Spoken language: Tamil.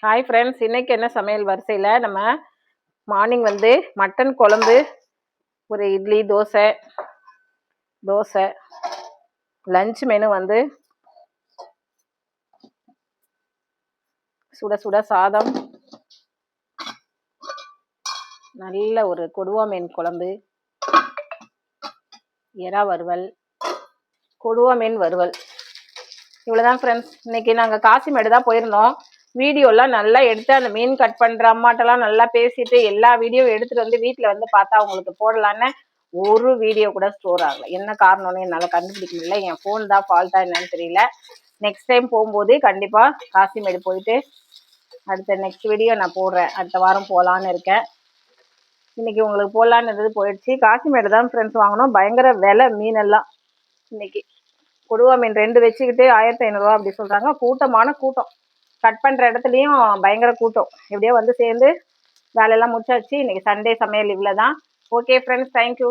ஹாய் ஃப்ரெண்ட்ஸ், இன்னைக்கு என்ன சமையல் வரிசையில் நம்ம மார்னிங் வந்து மட்டன் குழம்பு, ஒரு இட்லி, தோசை லஞ்ச் மெனு வந்து சுட சுட சாதம், நல்ல ஒரு கொடுவா மீன் குழம்பு, எறா வறுவல், கொடுவா மீன் வறுவல். இவ்வளோதான் ஃப்ரெண்ட்ஸ். இன்னைக்கு நாங்கள் காசிமேடு தான் போயிருந்தோம். வீடியோலாம் நல்லா எடுத்து அந்த மீன் கட் பண்ணுற அம்மாட்டெல்லாம் நல்லா பேசிட்டு எல்லா வீடியோ எடுத்துகிட்டு வந்து வீட்டில் வந்து பார்த்தா அவங்களுக்கு போடலான்னு ஒரு வீடியோ கூட ஸ்டோர் ஆகலை. என்ன காரணம்னு என்னால் கண்டுபிடிக்க முடியல. என் ஃபோன் தான் ஃபால்ட்டா என்னன்னு தெரியல. நெக்ஸ்ட் டைம் போகும்போது கண்டிப்பாக காசிமேடு போயிட்டு அடுத்த நெக்ஸ்ட் வீடியோ நான் போடுறேன். அடுத்த வாரம் போகலான்னு இருக்கேன். இன்னைக்கு உங்களுக்கு போடலான்னு இருந்தது போயிடுச்சு. காசிமேடு தான் ஃப்ரெண்ட்ஸ் வாங்கினோம். பயங்கர விலை மீனெல்லாம். இன்னைக்கு கொடுவா மீன் 2 வச்சுக்கிட்டு 1500 அப்படி சொல்கிறாங்க. கூட்டமான கூட்டம். கட் பண்ணுற இடத்துலையும் பயங்கர கூட்டம். எப்படியோ வந்து சேர்ந்து வேலையெல்லாம் முடிச்சாச்சு. இன்னைக்கு சண்டே சமையல் இவ்வளோ தான். Okay friends, thank you.